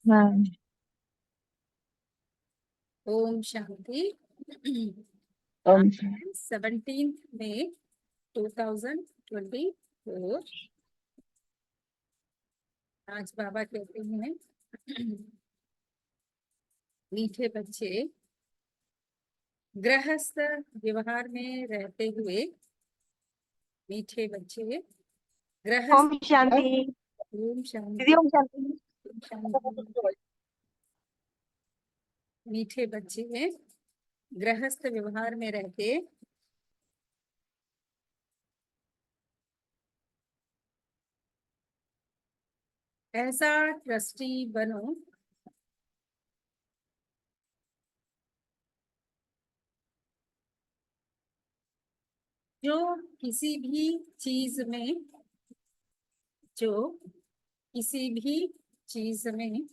हाँ। ओम शांति। ओम 17 मई 2024। आज बाबा कहते हैं मीठे बच्चे गृहस्थ व्यवहार में रहते हुए, मीठे बच्चे गृहस्थ। ओम शांति। ओम दीदी शांति। ओम शांति। ओम शांति। मीठे बच्चे गृहस्थ व्यवहार में रहते ऐसा ट्रस्टी बनो जो किसी भी चीज में जो किसी भी चीज में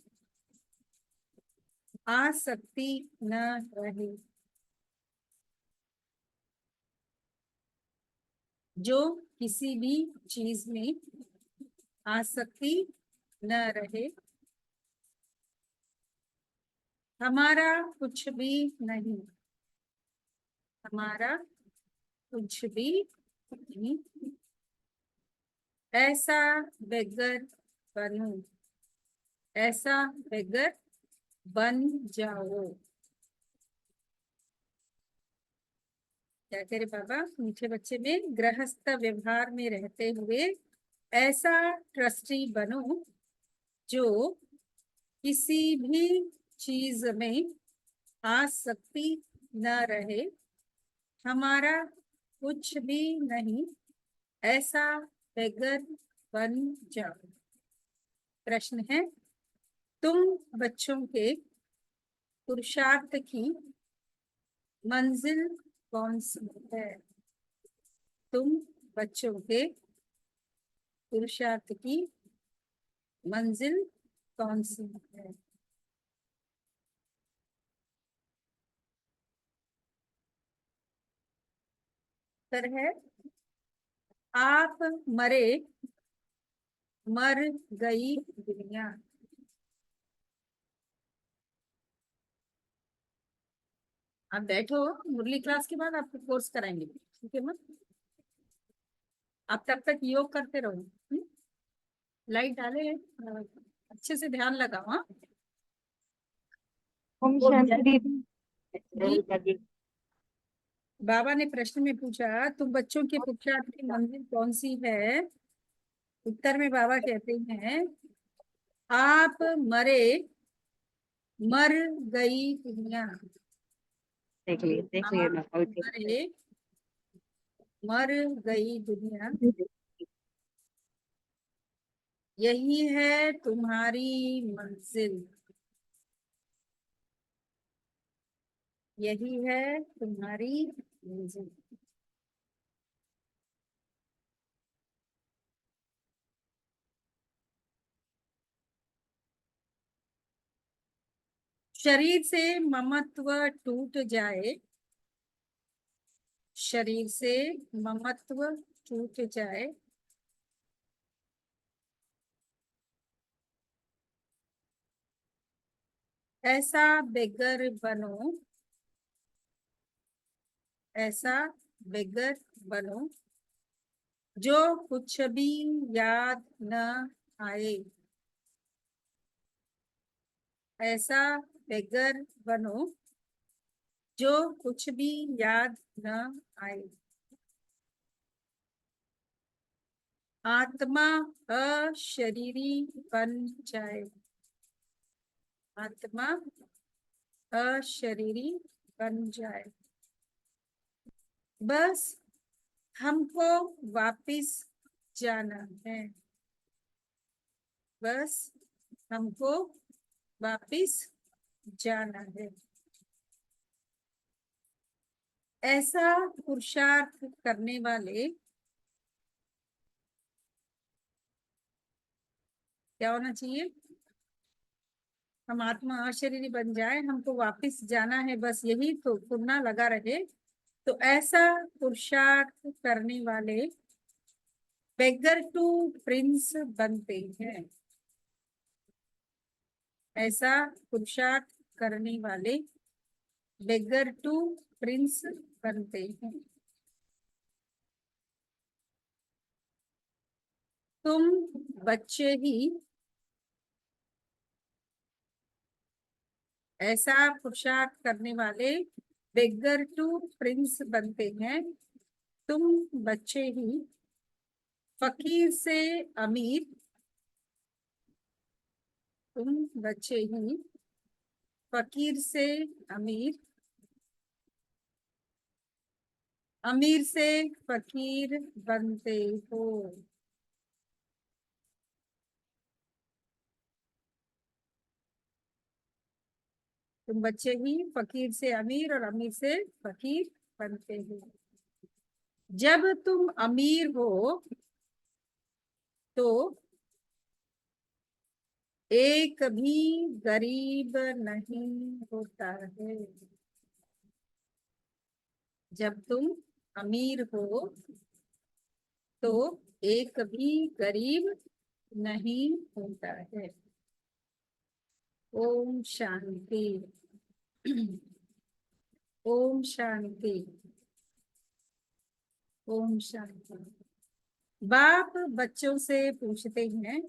आसक्ति न रहे, जो किसी भी चीज में आसक्ति न रहे। हमारा कुछ भी नहीं, हमारा कुछ भी नहीं। ऐसा बेगर बनो, ऐसा बेगर बन जाओ। क्या कह रहे बाबा? मीठे बच्चे में गृहस्थ व्यवहार में रहते हुए ऐसा ट्रस्टी बनो जो किसी भी चीज में आसक्ति न रहे। हमारा कुछ भी नहीं, ऐसा बेगर बन जाओ। प्रश्न है, तुम बच्चों के पुरुषार्थ की मंजिल कौन सी है? तुम बच्चों के पुरुषार्थ की मंजिल कौन सी है? उत्तर है, आप मरे, मर गई दुनिया। आप बैठो, मुरली क्लास के बाद आपको कोर्स कराएंगे, ठीक है? मत आप तब तक योग करते रहो। लाइट डाले, अच्छे से ध्यान लगाओ। हाँ ओम शांति दीदी। जी। बाबा ने प्रश्न में पूछा, तुम बच्चों के पुरुषार्थ की मंजिल कौन सी है? उत्तर में बाबा कहते हैं, आप मरे, मर गई दुनिया। देख लिए आप ना मरे, मर गई दुनिया। यही है तुम्हारी मंजिल, यही है तुम्हारी मंजिल। शरीर से ममत्व टूट जाए, शरीर से ममत्व टूट जाए, ऐसा बेगर बनो, ऐसा बेगर बनो जो कुछ भी याद न आए। ऐसा बेगर बनो जो कुछ भी याद न आए। आत्मा अशरीरी बन जाए, आत्मा अशरीरी बन जाए। बस हमको वापिस जाना है, बस हमको वापिस जाना है। ऐसा पुरुषार्थ करने वाले क्या होना चाहिए? हम आत्मा अशरीरी बन जाए, हमको वापिस जाना है, बस यही तो तुलना लगा रहे। तो ऐसा पुरुषार्थ करने वाले बेगर टू प्रिंस बनते हैं। ऐसा पुरुषार्थ करने वाले बेगर टू प्रिंस बनते हैं। तुम बच्चे ही ऐसा पुरुषार्थ करने वाले बेगर टू प्रिंस बनते हैं। तुम बच्चे ही फकीर से अमीर, तुम बच्चे ही फकीर से अमीर, अमीर से फकीर बनते हो। तुम बच्चे ही फकीर से अमीर और अमीर से फकीर बनते हो। जब तुम अमीर हो तो एक भी गरीब नहीं होता है। जब तुम अमीर हो तो एक भी गरीब नहीं होता है। ओम शांति। ओम शांति। ओम शांति। बाप बच्चों से पूछते हैं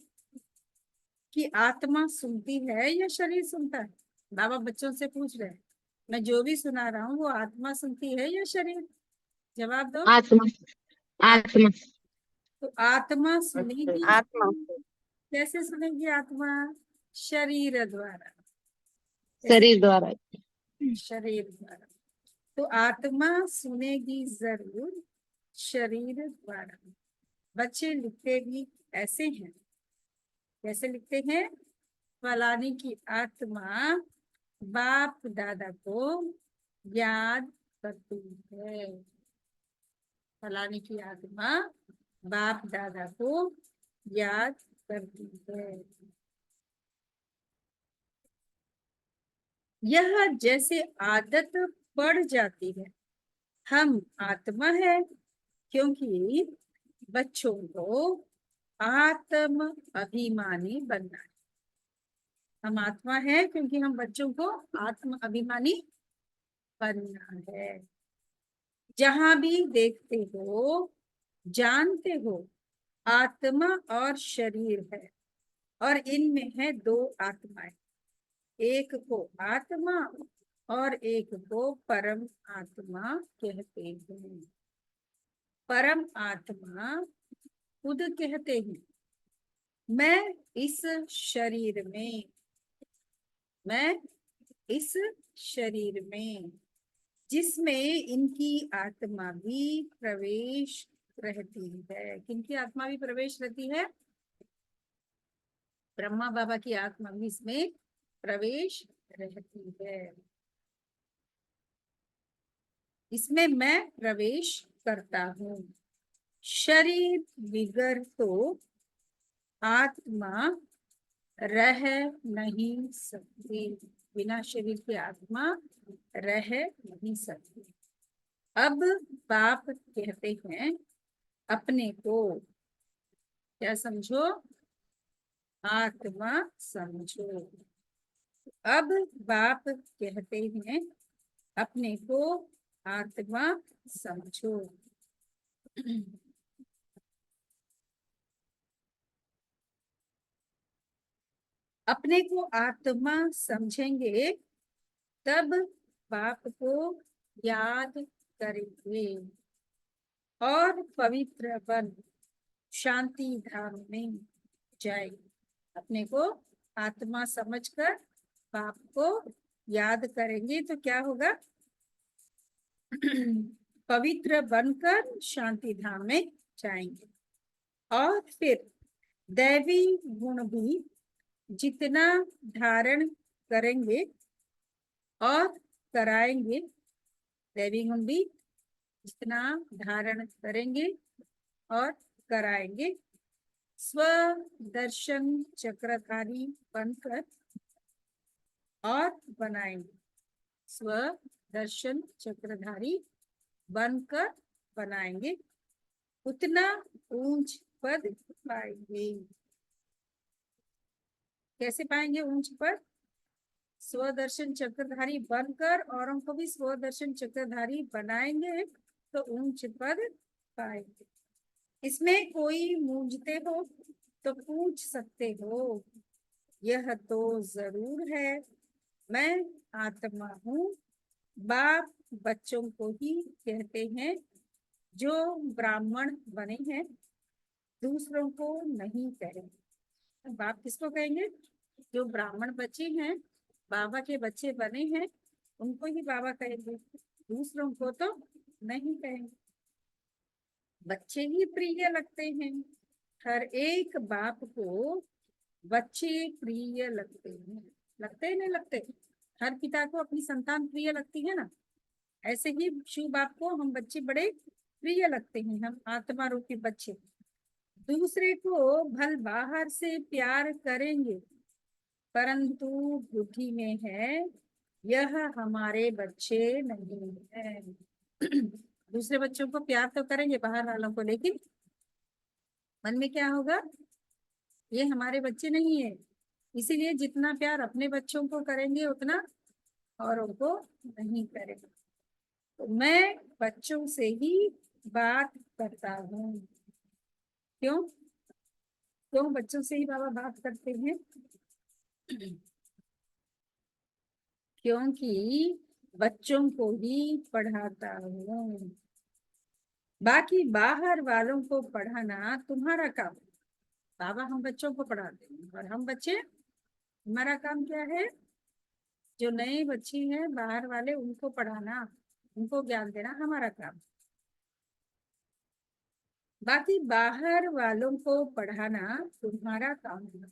कि आत्मा सुनती है या शरीर सुनता है। बाबा बच्चों से पूछ रहे हैं, मैं जो भी सुना रहा हूँ वो आत्मा सुनती है या शरीर? जवाब दो। आत्मा। आत्मा। तो आत्मा सुनेगी, आत्मा। कैसे सुनेगी आत्मा? शरीर द्वारा। कैसे? शरीर द्वारा। शरीर द्वारा। तो आत्मा सुनेगी जरूर शरीर द्वारा। बच्चे लिखते भी ऐसे हैं। कैसे लिखते हैं? फलाने की आत्मा बाप दादा को याद करती है। फलाने की आत्मा बाप दादा को याद करती है। यह जैसे आदत पड़ जाती है। हम आत्मा है क्योंकि बच्चों को आत्म अभिमानी बनना है। हम आत्मा है क्योंकि हम बच्चों को आत्म अभिमानी बनना है। जहां भी देखते हो जानते हो आत्मा और शरीर है और इनमें है दो आत्माएं। एक को आत्मा और एक को परम आत्मा कहते हैं। परम आत्मा खुद कहते हैं, मैं इस शरीर में, मैं इस शरीर में जिसमें इनकी आत्मा भी प्रवेश रहती है। किनकी आत्मा भी प्रवेश रहती है? ब्रह्मा बाबा की आत्मा भी इसमें प्रवेश रहती है। इसमें मैं प्रवेश करता हूँ। शरीर बिगर तो आत्मा रह नहीं सकती। बिना शरीर की आत्मा रह नहीं सकती। अब बाप कहते हैं अपने को क्या समझो? आत्मा समझो। अब बाप कहते हैं अपने को आत्मा समझो। अपने को आत्मा समझेंगे तब बाप को याद करेंगे और पवित्र बन शांति धाम में जाएंगे। अपने को आत्मा समझकर बाप को याद करेंगे तो क्या होगा? पवित्र बनकर शांति धाम में जाएंगे। और फिर दैवी गुण भी जितना धारण करेंगे और कराएंगे, दैवी गुण भी जितना धारण करेंगे और कराएंगे, स्व दर्शन चक्रधारी बनकर और बनाएंगे। स्व दर्शन चक्रधारी बनकर बनाएंगे, उतना ऊंच पद पाएंगे। कैसे पाएंगे ऊंच पद? स्वदर्शन चक्रधारी बनकर औरों को भी स्वदर्शन चक्रधारी बनाएंगे तो उच्च पद पाएंगे। इसमें कोई मूंझते हो तो पूछ सकते हो। यह तो जरूर है, मैं आत्मा हूँ। बाप बच्चों को ही कहते हैं जो ब्राह्मण बने हैं, दूसरों को नहीं कहेंगे। बाप किसको कहेंगे? जो ब्राह्मण बच्चे हैं, बाबा के बच्चे बने हैं, उनको ही बाबा कहेंगे, दूसरों को तो नहीं कहेंगे। बच्चे ही प्रिय लगते हैं, हर एक बाप को बच्चे प्रिय लगते हैं। लगते हैं नहीं लगते? हर पिता को अपनी संतान प्रिय लगती है ना। ऐसे ही शिव बाप को हम बच्चे बड़े प्रिय लगते हैं, हम आत्मा रूपी बच्चे। दूसरे को भल बाहर से प्यार करेंगे, परंतु बुद्धि में है यह हमारे बच्चे नहीं है। दूसरे बच्चों को प्यार तो करेंगे बाहर वालों को, लेकिन मन में क्या होगा? ये हमारे बच्चे नहीं है। इसीलिए जितना प्यार अपने बच्चों को करेंगे उतना औरों को नहीं करेंगे। तो मैं बच्चों से ही बात करता हूँ। क्यों? क्यों बच्चों से ही बाबा बात करते हैं? क्योंकि बच्चों को ही पढ़ाता हूँ। बाकी बाहर वालों को पढ़ाना तुम्हारा काम। बाबा हम बच्चों को पढ़ाते हैं और हम बच्चे, हमारा काम क्या है? जो नए बच्चे हैं बाहर वाले, उनको पढ़ाना, उनको ज्ञान देना हमारा काम। बाकी बाहर वालों को पढ़ाना तुम्हारा काम है।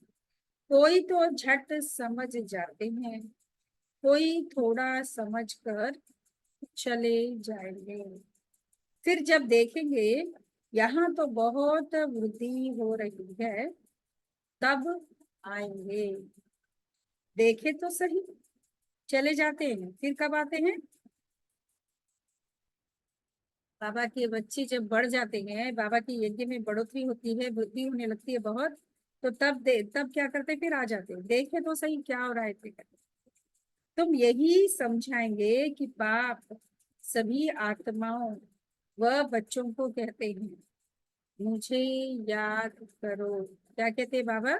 कोई तो झट समझ जाते हैं, कोई थोड़ा समझ कर चले जाएंगे। फिर जब देखेंगे यहाँ तो बहुत वृद्धि हो रही है, तब आएंगे। देखे तो सही, चले जाते हैं, फिर कब आते हैं? बाबा के बच्चे जब बढ़ जाते हैं, बाबा की यज्ञ में बढ़ोतरी होती है, वृद्धि होने लगती है बहुत, तो तब क्या करते? फिर आ जाते हैं। देखे तो सही क्या हो रहा है। फिर तुम यही समझाएंगे कि बाप सभी आत्माओं व बच्चों को कहते हैं, मुझे याद करो। क्या कहते हैं बाबा?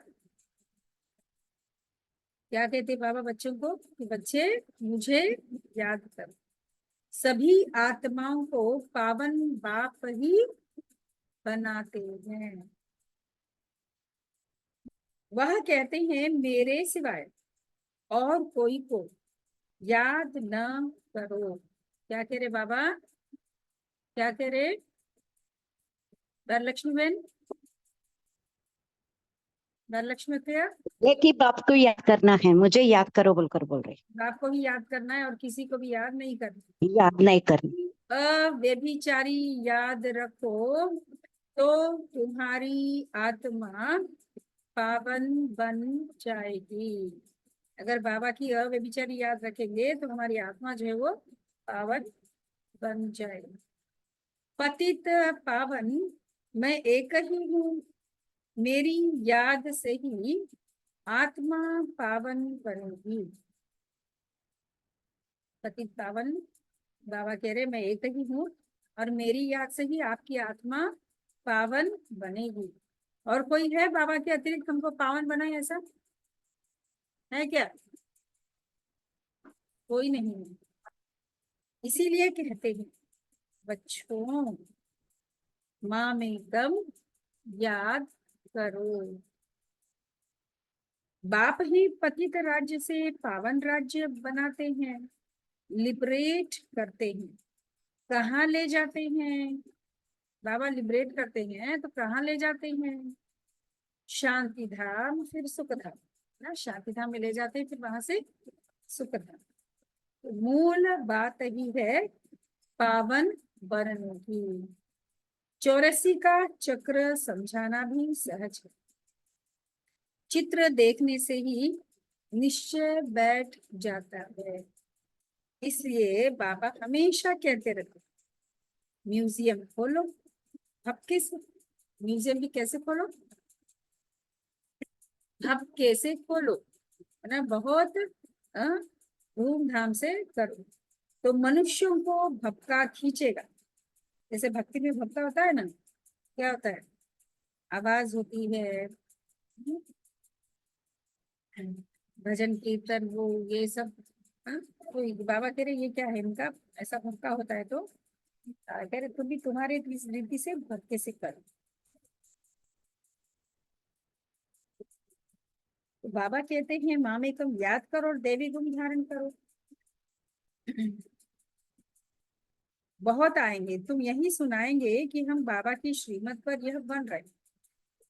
क्या कहते हैं बाबा बच्चों को? कि बच्चे मुझे याद करो। सभी आत्माओं को पावन बाप ही बनाते हैं। वह कहते हैं मेरे सिवाय और कोई को याद न करो। क्या कह रहे बाबा? क्या कह रहे वरलक्ष्मी बहन? वरलक्ष्मी भैया, एक ही बाप को याद करना है, मुझे याद करो बोलकर बोल रहे। बाप को ही याद करना है और किसी को भी याद नहीं करना। याद नहीं करनी। अव्यभिचारी याद रखो तो तुम्हारी आत्मा पावन बन जाएगी। अगर बाबा की अव्यभिचारी याद रखेंगे तो हमारी आत्मा जो है वो पावन बन जाएगी। पतित पावन मैं एक ही हूँ, मेरी याद से ही आत्मा पावन बनेगी। पतित पावन, बाबा कह रहे मैं एक ही हूँ और मेरी याद से ही आपकी आत्मा पावन बनेगी। और कोई है बाबा के अतिरिक्त हमको पावन बनाए? ऐसा है क्या? कोई नहीं है। इसीलिए कहते हैं बच्चों, माँ में कम याद करो। बाप ही पतित राज्य से पावन राज्य बनाते हैं, लिबरेट करते हैं। कहाँ ले जाते हैं? बाबा लिबरेट करते हैं तो कहाँ ले जाते हैं? शांति धाम, फिर सुख धाम ना। शांति धाम में ले जाते हैं, फिर वहां से सुख धाम। तो मूल बात ही है पावन बनने की। 84 का चक्र समझाना भी सहज है। चित्र देखने से ही निश्चय बैठ जाता है। इसलिए बाबा हमेशा कहते रहते म्यूजियम खोलो। अब किस म्यूजियम भी कैसे खोलो? अब कैसे खोलो है ना, बहुत धूमधाम से करो तो मनुष्यों को भपका खींचेगा। जैसे भक्ति में भपका होता है ना, क्या होता है, आवाज होती है, भजन कीर्तन वो ये सब। तो बाबा कह रहे ये क्या है इनका, ऐसा भक्का होता है। तो कह रहे तुम भी तुम्हारे इस रीति से भक्ति से करो। तो बाबा कहते हैं माँ में तुम याद करो और देवी गुण धारण करो। बहुत आएंगे, तुम यही सुनाएंगे कि हम बाबा की श्रीमत पर यह बन रहे।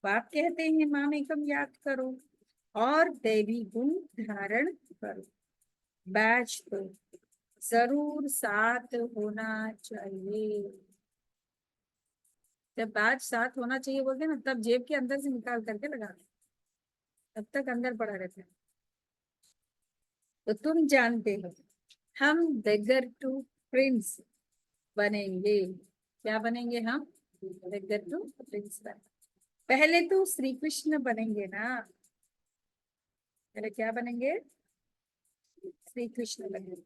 बाप कहते हैं माँ में तुम याद करो और देवी गुण धारण करो। बैच तो जरूर साथ होना चाहिए। जब बैच साथ होना चाहिए बोलते हैं ना, तब जेब के अंदर से निकाल करके लगा दो, तब तक अंदर पड़ा रहता है। तो तुम जानते हो हम बेगर टू प्रिंस बनेंगे। क्या बनेंगे हम? बेगर टू प्रिंस बनेंगे। पहले तो श्री कृष्ण बनेंगे ना। पहले क्या बनेंगे? श्री कृष्ण बनेंगे।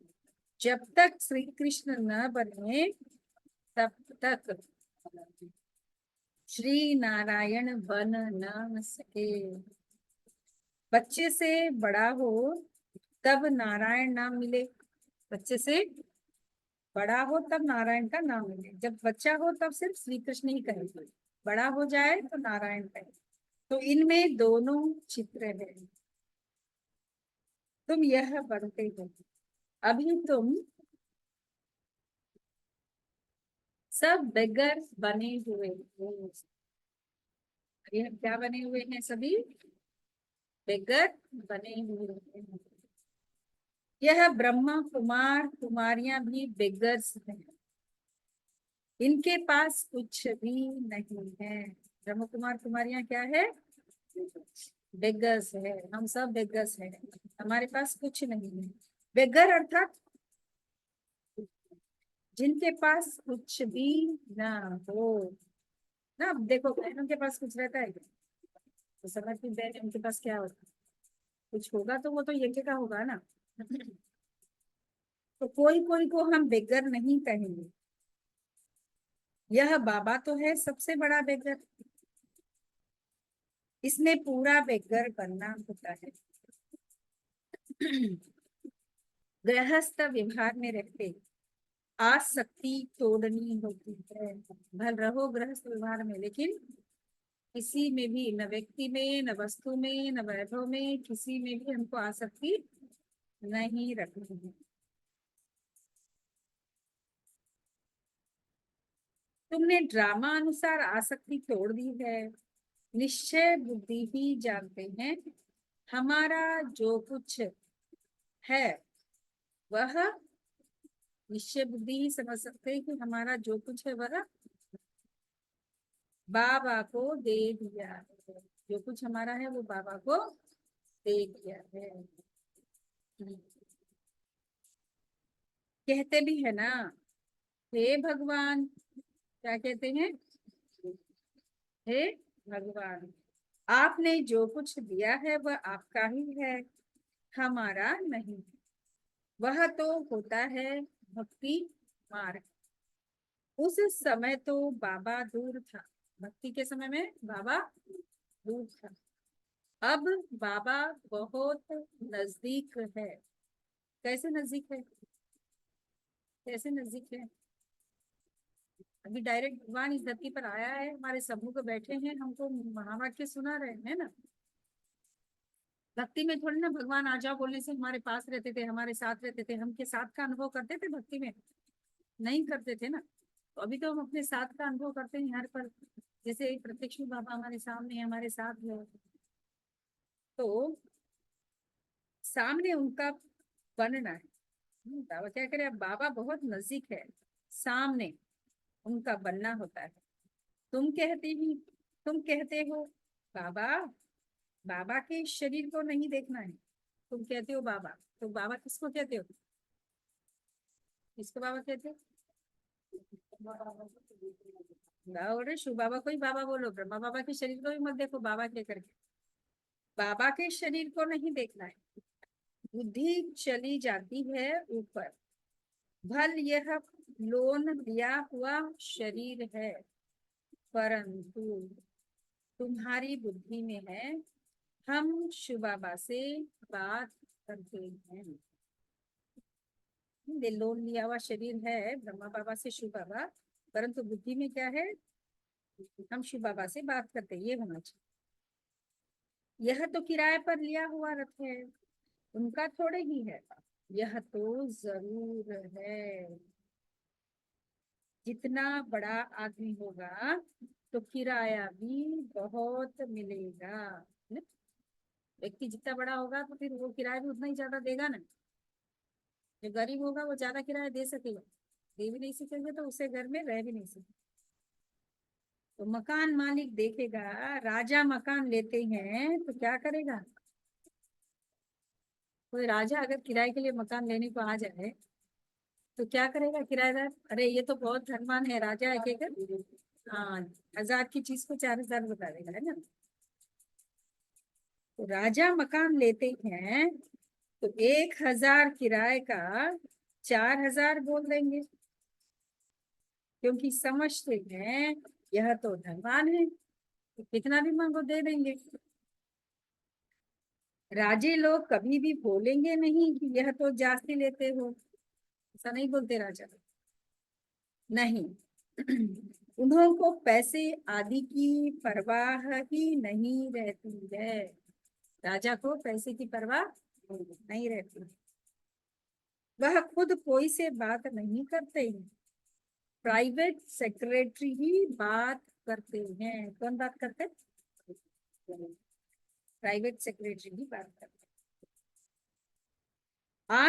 जब तक श्री कृष्ण न बने तब तक श्री नारायण बन न सके। बच्चे से बड़ा हो तब नारायण नाम मिले। बच्चे से बड़ा हो तब नारायण का नाम मिले। जब बच्चा हो तब सिर्फ श्री कृष्ण ही कहे, बड़ा हो जाए तो नारायण कहे। तो इनमें दोनों चित्र है। तुम यह बनते हो। अभी तुम सब बेगर बने हुए हो। अभी हम क्या बने हुए हैं? सभी बेगर बने हुए हैं। यह ब्रह्मा कुमार कुमारियां भी बेगर्स हैं। इनके पास कुछ भी नहीं है। ब्रह्म कुमार कुमारियां क्या है? बेगर्स है। हम सब बेगर्स हैं, हमारे पास कुछ नहीं है। बेगर अर्थात जिनके पास कुछ भी ना हो ना। अब देखो बहनों के पास कुछ रहता है क्या? तो समझती बहन उनके पास क्या होता है? कुछ होगा तो वो तो यज्ञ का होगा ना। तो कोई कोई को हम बेगर नहीं कहेंगे। यह बाबा तो है सबसे बड़ा बेगर। इसमें पूरा बेगर बनना होता है। गृहस्थ व्यवहार में रहते आसक्ति तोड़नी होती है। भल रहो गृहस्थ व्यवहार में, लेकिन किसी में भी, न व्यक्ति में, न वस्तु में, न वैभव में, किसी में भी हमको आसक्ति नहीं रखनी है। तुमने ड्रामा अनुसार आसक्ति तोड़ दी है। निश्चय बुद्धि ही जानते हैं हमारा जो कुछ है वह, निश्चय बुद्धि ही समझ सकते हैं कि हमारा जो कुछ है वह बाबा को दे दिया है। जो कुछ हमारा है वो बाबा को दे दिया है। कहते भी है ना, हे भगवान, क्या कहते हैं? हे भगवान, आपने जो कुछ दिया है वह आपका ही है, हमारा नहीं। वह तो होता है भक्ति मार्ग। उस समय तो बाबा दूर था। भक्ति के समय में बाबा दूर था। अब बाबा बहुत नजदीक है। कैसे नजदीक है? कैसे नजदीक है? अभी डायरेक्ट भगवान इस धरती पर आया है, हमारे समूह को बैठे हैं, हमको महावाक्य सुना रहे हैं ना। भक्ति में थोड़ी ना भगवान आ जाओ बोलने से हमारे पास रहते थे, हमारे साथ रहते थे, हम के साथ का अनुभव करते थे भक्ति में? नहीं करते थे ना। तो अभी तो हम अपने साथ का अनुभव करते हैं हर पर। जैसे प्रत्यक्ष बाबा हमारे सामने है, हमारे साथ है। तो सामने उनका बनना है। बाबा क्या करे, अब बाबा बहुत नजदीक है, सामने उनका बनना होता है। तुम कहते ही, तुम कहते हो बाबा, बाबा के शरीर को नहीं देखना है। तुम कहते हो बाबा, तो बाबा किसको कहते हो? किसको बाबा कहते हो? बाबा बोल रहे शिव बाबा को ही बाबा बोलो, ब्रह्मा बाबा के शरीर को भी मत देखो बाबा के करके। बाबा के शरीर को नहीं देखना है, बुद्धि चली जाती है ऊपर। भल यह लोन लिया हुआ शरीर है, परंतु तुम्हारी बुद्धि में है। हम शिव बाबा से बात करते हैं। ये लोन लिया हुआ शरीर है ब्रह्मा बाबा से शिव बाबा, परंतु बुद्धि में क्या है? हम शिव बाबा से बात करते हैं, ये होना चाहिए। यह तो किराए पर लिया हुआ रथ है, उनका थोड़े ही है। यह तो जरूर है। जितना बड़ा आदमी होगा तो किराया भी बहुत मिलेगा। है? व्यक्ति जितना बड़ा होगा तो फिर वो किराया भी उतना ही ज्यादा देगा ना। जो गरीब होगा वो ज्यादा किराया दे सकेगा, दे भी नहीं सकेंगे तो उसे घर में रह भी नहीं सकेगा। तो मकान मालिक देखेगा, राजा मकान लेते हैं तो क्या करेगा? कोई राजा अगर किराए के लिए मकान लेने को आ जाए तो क्या करेगा किराएदार? अरे ये तो बहुत धनवान है, राजा है कहकर हाँ 1000 की चीज को 4000 बता देगा, है ना। तो राजा मकान लेते हैं तो 1000 किराए का 4000 बोल देंगे, क्योंकि समझते हैं यह तो धनवान है, तो कितना भी मांगो दे देंगे। राजे लोग कभी भी बोलेंगे नहीं कि यह तो जास्ती लेते हो, ऐसा नहीं बोलते राजा, नहीं। उन्हों को पैसे आदि की परवाह ही नहीं रहती है। राजा को पैसे की परवाह नहीं रहती। वह खुद कोई से बात नहीं करते हैं, प्राइवेट सेक्रेटरी ही बात करते हैं। कौन बात करते हैं? प्राइवेट सेक्रेटरी ही बात करते हैं।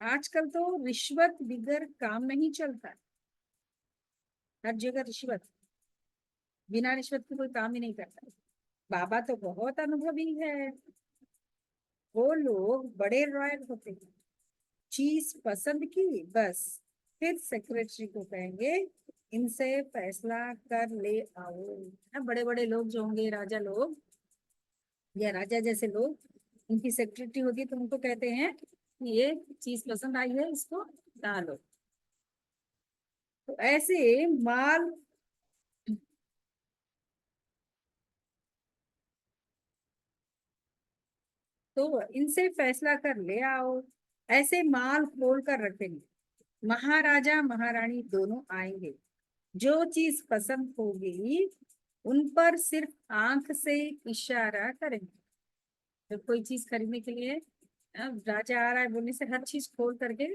आजकल तो रिश्वत बिगर काम नहीं चलता। हर जगह रिश्वत, बिना रिश्वत के कोई काम ही नहीं करता। बाबा तो बहुत अनुभवी है। वो लोग बड़े रॉयल होते हैं, चीज पसंद की बस फिर सेक्रेटरी को कहेंगे इनसे फैसला कर ले आओ। बड़े बड़े लोग जो होंगे, राजा लोग या राजा जैसे लोग, उनकी सेक्रेटरी होती है तो उनको कहते हैं कि ये चीज पसंद आई है, इसको डालो। तो ऐसे माल तो इनसे फैसला कर ले आओ, ऐसे माल खोल कर रखेंगे। महाराजा महारानी दोनों आएंगे, जो चीज पसंद होगी उन पर सिर्फ आंख से इशारा करेंगे। तो कोई चीज खरीदने के लिए राजा आ रहा है बोलने से हर चीज खोल करके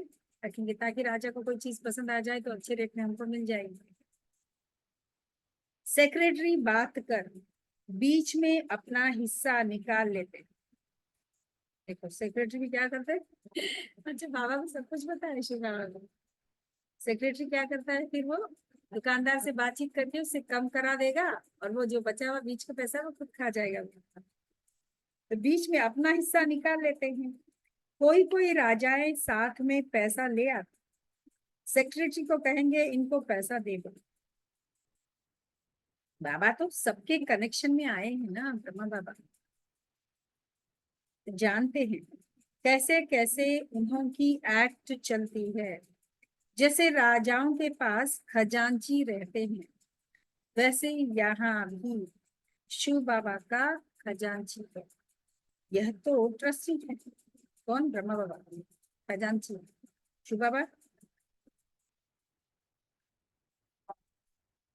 रखेंगे, ताकि राजा को कोई चीज पसंद आ जाए तो अच्छे रेट में हमको मिल जाएगी। सेक्रेटरी बात कर बीच में अपना हिस्सा निकाल लेते। देखो सेक्रेटरी भी क्या करते हैं। अच्छा बाबा को सब कुछ पता है, शिव बाबा को। सेक्रेटरी क्या करता है, फिर वो दुकानदार से बातचीत करके उससे कम करा देगा, और वो जो बचा हुआ बीच का पैसा वो खुद खा जाएगा। तो बीच में अपना हिस्सा निकाल लेते हैं। कोई कोई राजाएं साथ में पैसा ले आते, सेक्रेटरी को कहेंगे इनको पैसा दे दो। बाबा तो सबके कनेक्शन में आए हैं ना, ब्रह्मा बाबा जानते हैं कैसे कैसे उन्होंने एक्ट चलती है। जैसे राजाओं के पास खजांची रहते हैं, वैसे यहाँ भी शिव बाबा का खजांची है। यह तो ट्रस्टी है। कौन? ब्रह्मा बाबा खजांची, शिव बाबा।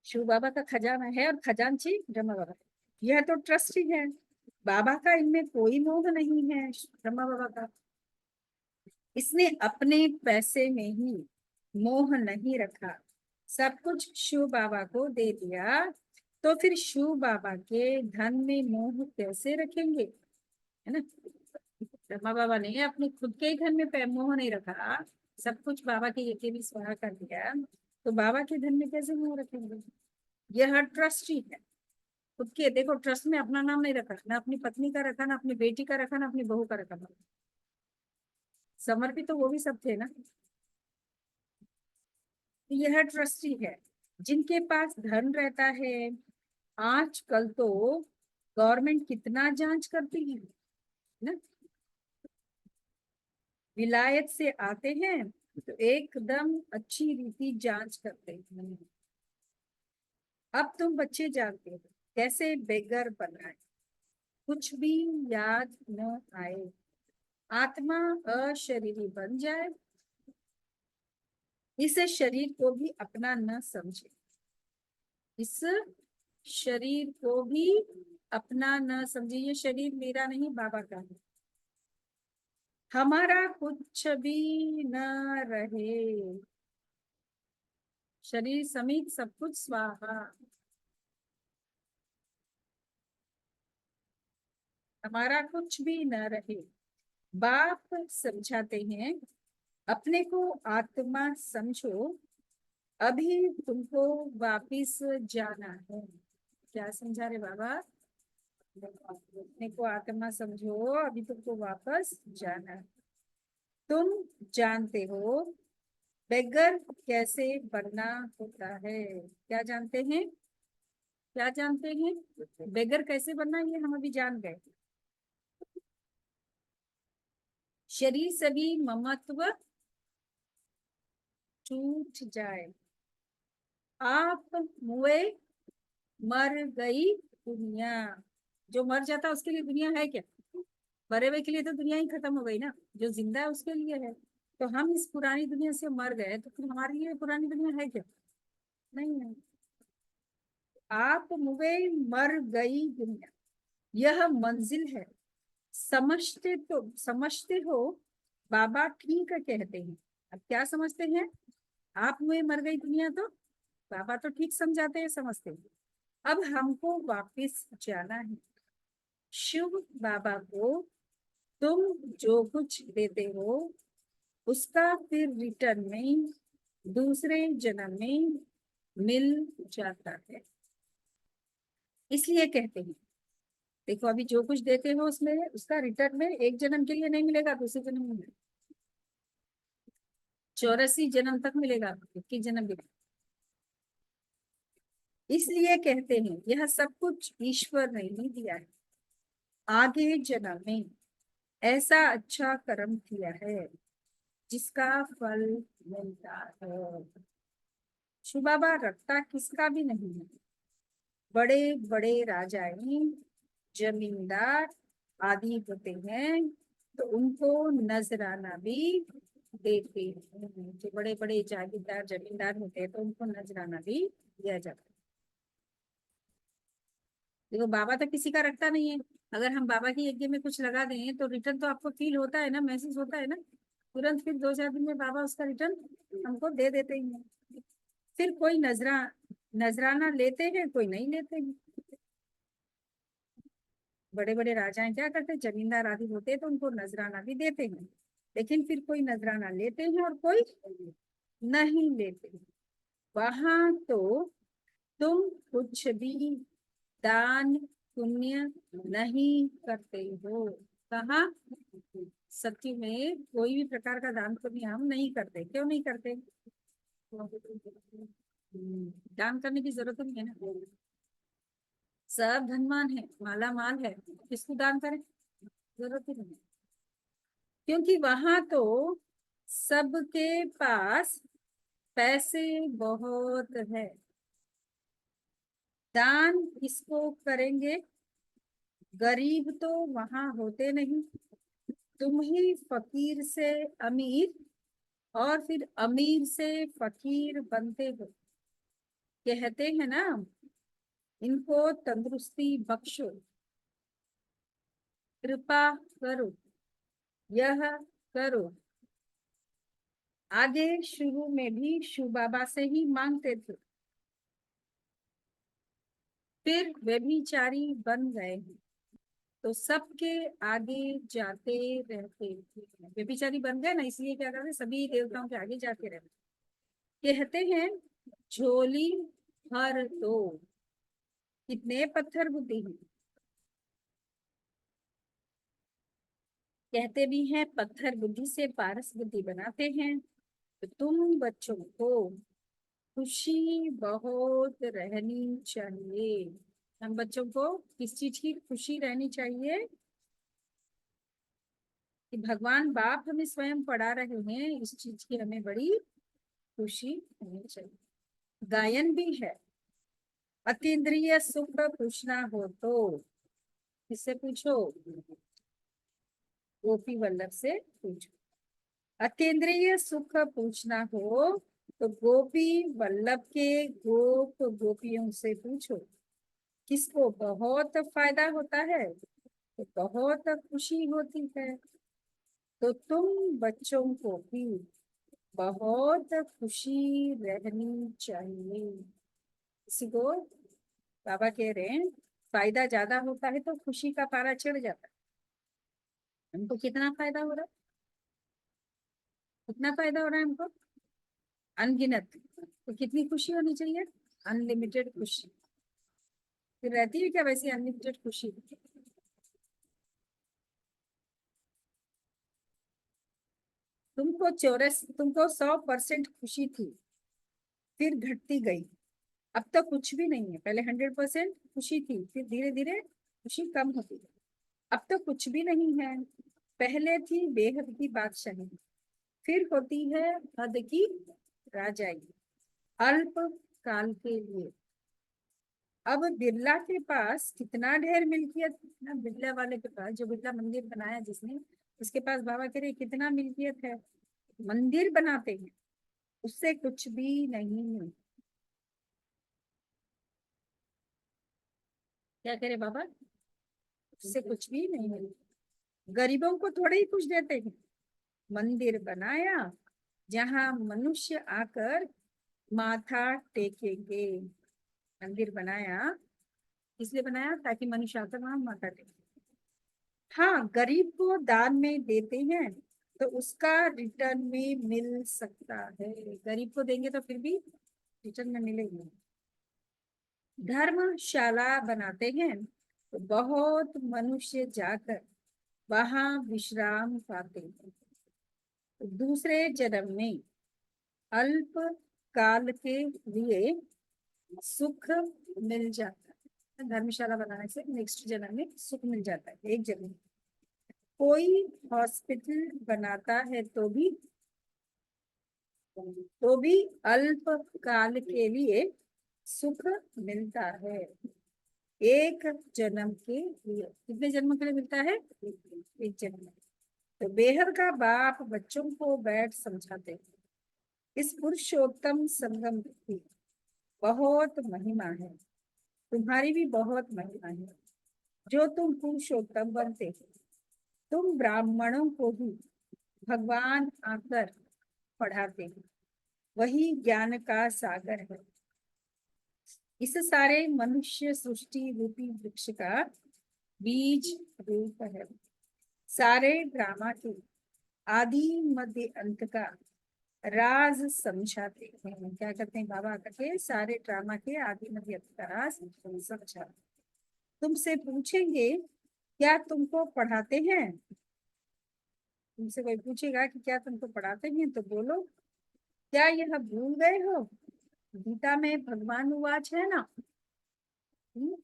शिव बाबा का खजाना है और खजांची ब्रह्मा बाबा। यह तो ट्रस्टी है। बाबा का इनमें कोई मोह नहीं है, ब्रह्मा बाबा का। इसने अपने पैसे में ही मोह नहीं रखा, सब कुछ शिव बाबा को दे दिया, तो फिर शिव बाबा के धन में मोह कैसे रखेंगे? है ना। ब्रह्मा बाबा ने अपने खुद के ही धन में मोह नहीं रखा, सब कुछ बाबा के यज्ञ में स्वाहा कर दिया, तो बाबा के धन में कैसे मोह रखेंगे? यह ट्रस्टी है। खुद के देखो, ट्रस्ट में अपना नाम नहीं रखा, ना अपनी पत्नी का रखा, ना अपनी बेटी का रखा, ना अपनी बहू का रखा। समर्पित तो वो भी सब थे ना। यह ट्रस्टी है जिनके पास धन रहता है। आजकल तो गवर्नमेंट कितना जांच करती है ना, विलायत से आते हैं तो एकदम अच्छी रीति जांच करते हैं। अब तुम बच्चे जानते हो कैसे बेगर बनाए, कुछ भी याद न आए, आत्मा अशरीरी बन जाए, इस शरीर को भी अपना न समझे, इस शरीर को भी अपना न समझे। ये शरीर मेरा नहीं, बाबा का है। हमारा कुछ भी न रहे, शरीर समेत सब कुछ स्वाहा। हमारा कुछ भी न रहे। बाप समझाते हैं अपने को आत्मा समझो, अभी तुमको वापिस जाना है। क्या समझा रहे बाबा? अपने को आत्मा समझो, अभी तुमको वापस जाना है। तुम जानते हो बेगर कैसे बनना होता है। क्या जानते हैं? क्या जानते हैं? बेगर कैसे बनना, ये हम अभी जान गए। शरीर से भी ममत्व छूट जाए, आप मुए, मर गई दुनिया। जो मर जाता है उसके लिए दुनिया है क्या? मरे हुए के लिए तो दुनिया ही खत्म हो गई ना। जो जिंदा है उसके लिए है। तो हम इस पुरानी दुनिया से मर गए तो फिर हमारे लिए पुरानी दुनिया है क्या? नहीं है। आप मुए, मर गई दुनिया, यह मंजिल है। समझते हो बाबा ठीक कहते हैं। अब क्या समझते हैं? आप मुए, मर गई दुनिया, तो बाबा तो ठीक समझाते हैं, समझते हैं। अब हमको वापिस जाना है। शिव बाबा को तुम जो कुछ देते हो उसका फिर रिटर्न में दूसरे जन्म में मिल जाता है। इसलिए कहते हैं, देखो अभी जो कुछ देते हो उसमें उसका रिटर्न में एक जन्म के लिए नहीं मिलेगा, दूसरे जन्म में मिलेगा। 84 जन्म तक मिलेगा, 21 जन्म मिलेगा। इसलिए कहते हैं यह सब कुछ ईश्वर ने ही दिया है। आगे जन्म में ऐसा अच्छा कर्म किया है जिसका फल मिलता है। शिव बाबा रखता किसका भी नहीं है। बड़े बड़े राजाएं, जमींदार आदि होते हैं तो उनको नजराना भी देते हैं। जो बड़े बड़े जागीरदार जमींदार होते हैं तो उनको नजराना भी दिया जाता है। देखो बाबा तो किसी का रखता नहीं है। अगर हम बाबा की यज्ञ में कुछ लगा दें तो रिटर्न तो आपको फील होता है ना, महसूस होता है ना तुरंत। फिर 2-4 दिन में बाबा उसका रिटर्न हमको दे देते ही हैं। फिर कोई नजराना लेते हैं, कोई नहीं लेते हैं। बड़े बड़े राजाएं क्या करते हैं, जमींदार आदि होते हैं तो उनको नजराना भी देते हैं, लेकिन फिर कोई नजराना लेते हैं और कोई नहीं लेते। वहां तो तुम कुछ भी दान पुण्य नहीं करते हो। कहाँ? सत्य में कोई भी प्रकार का दान पुण्य हम नहीं करते। क्यों नहीं करते? दान करने की जरूरत नहीं है ना। सब धनवान है, माला माल है, किसको दान करें? जरूरत ही नहीं है। क्योंकि वहां तो सबके पास पैसे बहुत है। दान किसको करेंगे? गरीब तो वहां होते नहीं। तुम ही फकीर से अमीर और फिर अमीर से फकीर बनते हो। कहते हैं ना, इनको तंदुरुस्ती बख्शो, कृपा करो, यह करो। आगे शुरू में भी शिव बाबा से ही मांगते थे, फिर व्यभिचारी बन गए हैं तो सबके आगे जाते रहते थे। व्यभिचारी बन गए ना, इसलिए क्या करते, सभी देवताओं के आगे जाते रहते। कहते हैं झोली भर दो। कितने पत्थर बुद्धि हैं। कहते भी हैं पत्थर बुद्धि से पारस बुद्धि बनाते हैं। तो तुम बच्चों को खुशी बहुत रहनी चाहिए। हम बच्चों को किस चीज की खुशी रहनी चाहिए? कि भगवान बाप हमें स्वयं पढ़ा रहे हैं, इस चीज की हमें बड़ी खुशी होनी चाहिए। गायन भी है। अतीन्द्रिय सुख पूछना हो तो किससे पूछो? गोपी वल्लभ से पूछो। अतीन्द्रिय सुख पूछना हो तो गोपी वल्लभ के गोप गोपियों से पूछो। किसको बहुत फायदा होता है? तो बहुत खुशी होती है। तो तुम बच्चों को भी बहुत खुशी रहनी चाहिए। किसी को बाबा कह रहे हैं फायदा ज्यादा होता है तो खुशी का पारा चढ़ जाता है। हमको कितना फायदा हो रहा है? कितना फायदा हो रहा है हमको? अनगिनत। तो कितनी खुशी होनी चाहिए? अनलिमिटेड खुशी। फिर रहती है क्या वैसी अनलिमिटेड खुशी? तुमको 100% खुशी थी, फिर घटती गई। अब तो कुछ भी नहीं है। पहले 100% खुशी थी, फिर धीरे धीरे खुशी कम होती गई। अब तो कुछ भी नहीं है। पहले थी बेहद की बादशाही, फिर होती है हद की राजाई, अल्प काल के लिए। अब बिरला के पास कितना ढेर मिल्कियत ना, बिरला वाले के पास, जो बिरला मंदिर बनाया जिसने, उसके पास बाबा कह रहे कितना मिल्कियत है। मंदिर बनाते हैं, उससे कुछ भी नहीं है। क्या कह रहे बाबा? उससे कुछ भी नहीं है। गरीबों को थोड़े ही कुछ देते हैं। मंदिर बनाया जहां मनुष्य आकर माथा टेकेंगे। मंदिर बनाया, इसलिए बनाया ताकि मनुष्य आकर वहां माथा टेके। हाँ, गरीब को दान में देते हैं तो उसका रिटर्न में मिल सकता है। गरीब को देंगे तो फिर भी रिटर्न में मिलेगी। धर्मशाला बनाते हैं तो बहुत मनुष्य जाकर वहां विश्राम पाते हैं। तो दूसरे जन्म में अल्प काल के लिए सुख मिल जाता है। धर्मशाला बनाने से नेक्स्ट जन्म में सुख मिल जाता है एक जन्म में। कोई हॉस्पिटल बनाता है तो भी अल्प काल के लिए सुख मिलता है। एक जन्म के लिए। कितने जन्म के लिए मिलता है? एक जन्म। तो बेहद का बाप बच्चों को बैठ समझाते हैं, इस पुरुषोत्तम संगम की बहुत महिमा है, तुम्हारी भी बहुत महिमा है। जो तुम पुरुषोत्तम बनते हो, तुम ब्राह्मणों को भी भगवान आकर पढ़ाते हैं, वही ज्ञान का सागर है। इस सारे मनुष्य सृष्टि रूपी वृक्ष का बीज रूप है। सारे ड्रामा के आदि मध्य अंत का राज समझाते हैं। क्या करते हैं बाबा करके? सारे ड्रामा के आदि मध्य अंत का राज समझाते। तुमसे पूछेंगे क्या तुमको पढ़ाते हैं? तुमसे कोई पूछेगा कि क्या तुमको पढ़ाते हैं तो बोलो क्या यह भूल गए हो? गीता में भगवान उवाच है ना। हम्म?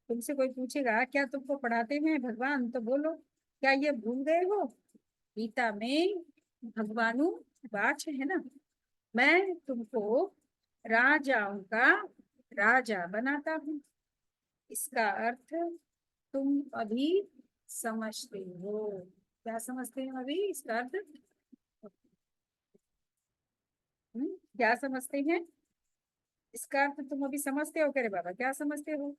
तुमसे कोई पूछेगा क्या तुमको पढ़ाते हैं भगवान तो बोलो क्या ये भूल गए हो? गीता में भगवानु वाच है ना। मैं तुमको राजाओं का राजा बनाता हूँ। इसका अर्थ तुम अभी समझते हो। क्या समझते हैं अभी इसका अर्थ? क्या समझते हैं इसका अर्थ? तुम अभी समझते हो? कह रहे बाबा क्या समझते हो?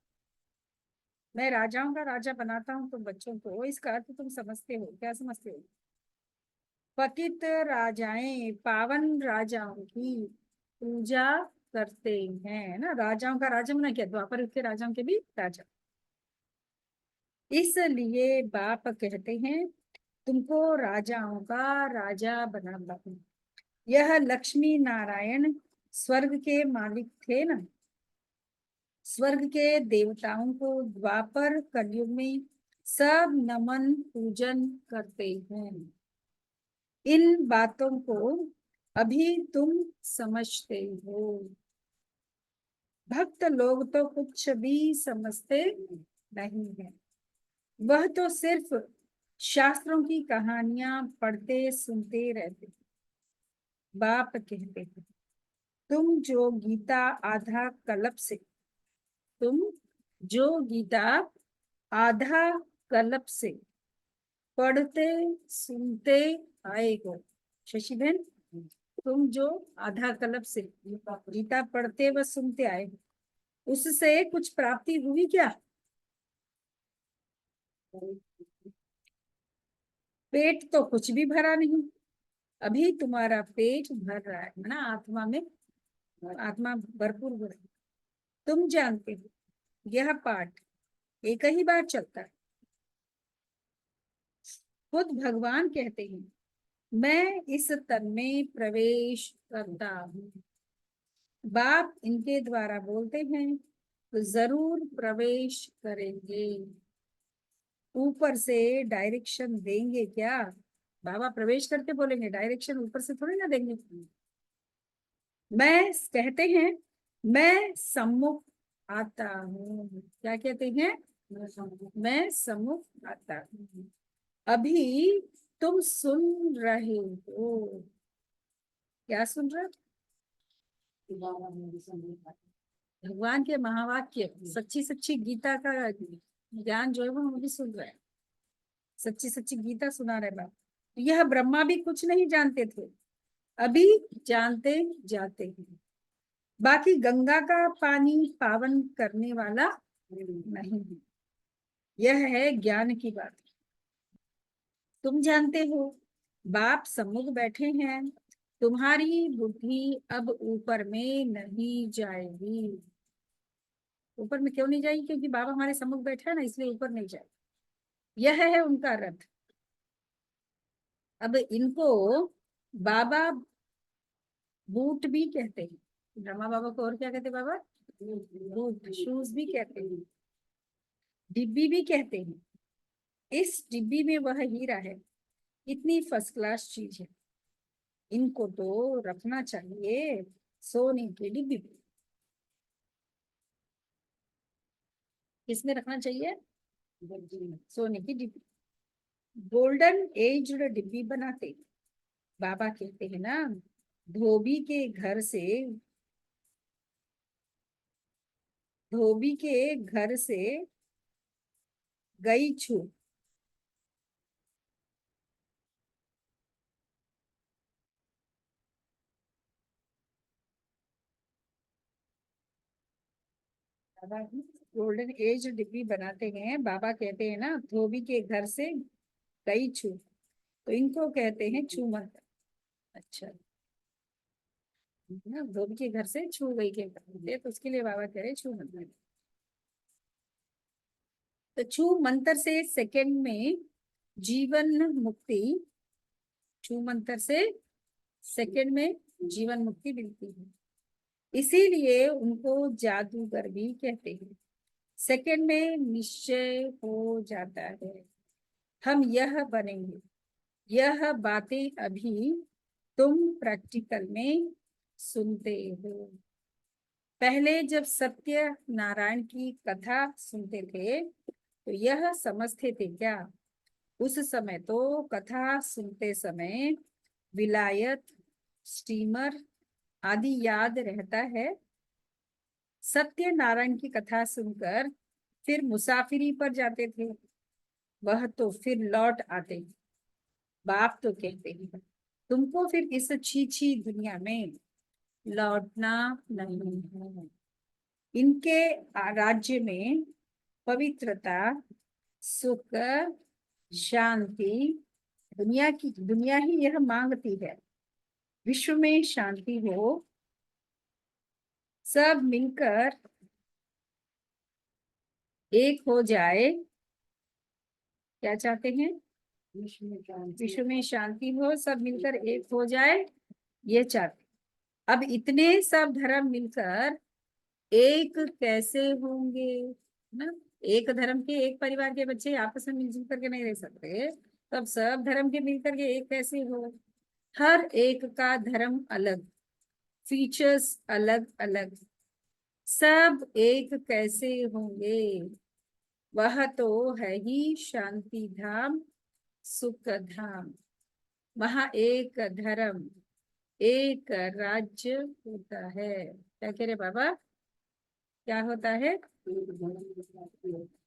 मैं राजाओं का राजा बनाता हूँ तुम बच्चों को, इसका अर्थ तुम समझते हो। क्या समझते हो? पतित राजाएं पावन राजाओं की पूजा करते हैं ना। राजाओं का राजा बना क्या? द्वापर युग के राजाओं के भी राजा। इसलिए बाप कहते हैं तुमको राजाओं का राजा बनाता हूँ। यह लक्ष्मी नारायण स्वर्ग के मालिक थे ना। स्वर्ग के देवताओं को द्वापर कलयुग में सब नमन पूजन करते हैं। इन बातों को अभी तुम समझते हो। भक्त लोग तो कुछ भी समझते नहीं है। वह तो सिर्फ शास्त्रों की कहानियां पढ़ते सुनते रहते। बाप कहते हैं, तुम जो गीता आधा कल्प से तुम जो गीता आधा कल्प से पढ़ते सुनते आए हो। शशि बहन, तुम जो आधा कल्प से गीता पढ़ते व सुनते आए हो, उससे कुछ प्राप्ति हुई क्या? पेट तो कुछ भी भरा नहीं। अभी तुम्हारा पेट भर रहा है ना, आत्मा में आत्मा भरपूर भर। तुम जानते हो यह पाठ एक ही बार चलता है। खुद भगवान कहते हैं, मैं इस तन में प्रवेश करता हूँ। बाप इनके द्वारा बोलते हैं तो जरूर प्रवेश करेंगे। ऊपर से डायरेक्शन देंगे क्या? बाबा प्रवेश करके बोलेंगे, डायरेक्शन ऊपर से थोड़ी ना देंगे। मैं कहते हैं, मैं सम्मुख आता हूँ। क्या कहते हैं? मैं सम्मुख आता हूँ। अभी तुम सुन रहे हो। क्या सुन रहे हो? भगवान के महावाक्य, सच्ची सच्ची गीता का ज्ञान जो है वो हम भी सुन रहे हैं। सच्ची सच्ची गीता सुना रहे बाप। यह ब्रह्मा भी कुछ नहीं जानते थे, अभी जानते जाते हैं। बाकी गंगा का पानी पावन करने वाला नहीं है। यह है ज्ञान की बात। तुम जानते हो बाप सम्मुख बैठे हैं, तुम्हारी बुद्धि अब ऊपर में नहीं जाएगी। ऊपर में क्यों नहीं जाएगी? क्योंकि बाबा हमारे सम्मुख बैठा है ना, इसलिए ऊपर नहीं जाएगी। यह है उनका रथ। अब इनको बाबा बूट भी कहते हैं। ब्रह्मा बाबा को और क्या कहते हैं बाबा? बूट, शूज भी कहते हैं, डिब्बी भी कहते हैं। इस डिब्बी में वह हीरा है, इतनी फर्स्ट क्लास चीज है। इनको तो रखना चाहिए सोने की डिब्बी में। किसमें रखना चाहिए? सोने की डिब्बी। गोल्डन एज्ड डिब्बी बनाते। बाबा कहते हैं ना, धोबी के घर से गई छू। बाबा गोल्डन एज डिब्बी बनाते हैं। बाबा कहते हैं ना, धोबी के घर से गई छू, तो इनको कहते हैं छू मंत्र। अच्छा, ना धोबी के घर से छू गई के तो उसके लिए बाबा कह रहे छू मंत्र। तो छू मंत्र से सेकंड में जीवन मुक्ति, छू मंत्र से सेकंड में जीवन मुक्ति मिलती है। इसीलिए उनको जादूगर भी कहते हैं। सेकंड में निश्चय हो जाता है, हम यह बनेंगे। यह बातें अभी तुम प्रैक्टिकल में सुनते हो। पहले जब सत्य नारायण की कथा सुनते थे तो यह समझते थे क्या? उस समय तो कथा सुनते समय विलायत, स्टीमर आदि याद रहता है। सत्य नारायण की कथा सुनकर फिर मुसाफिरी पर जाते थे, वह तो फिर लौट आते। बाप तो कहते हैं, तुमको फिर इस छी दुनिया में लौटना नहीं है। इनके राज्य में पवित्रता, सुख, शांति, दुनिया ही यह मांगती है। विश्व में शांति हो, सब मिलकर एक हो जाए। क्या चाहते हैं? विश्व में शांति हो, सब मिलकर एक हो जाए, ये चाहते। अब इतने सब धर्म मिलकर एक कैसे होंगे? ना, एक धर्म के, एक परिवार के बच्चे आपस में मिलजुल करके नहीं रह सकते, तब सब धर्म के मिलकर के एक कैसे हो? हर एक का धर्म अलग, फीचर्स अलग अलग, सब एक कैसे होंगे? वह तो है ही शांति धाम, सुख धाम। वहां एक धर्म एक राज्य होता है। क्या कह रहे बाबा? क्या होता है?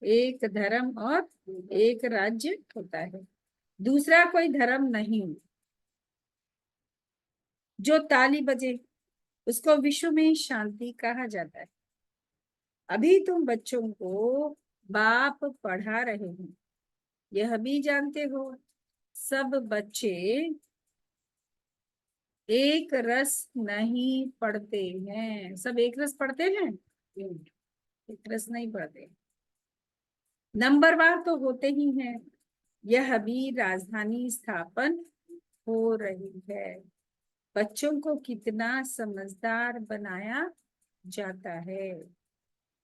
एक धर्म और एक राज्य होता है, दूसरा कोई धर्म नहीं। जो ताली बजे उसको विश्व में शांति कहा जाता है। अभी तुम बच्चों को बाप पढ़ा रहे हो, यह भी जानते हो सब बच्चे एक रस नहीं पढ़ते हैं। सब एक रस पढ़ते हैं? एक रस नहीं पढ़ते। नंबरवार तो होते ही हैं। यह भी राजधानी स्थापन हो रही है। बच्चों को कितना समझदार बनाया जाता है।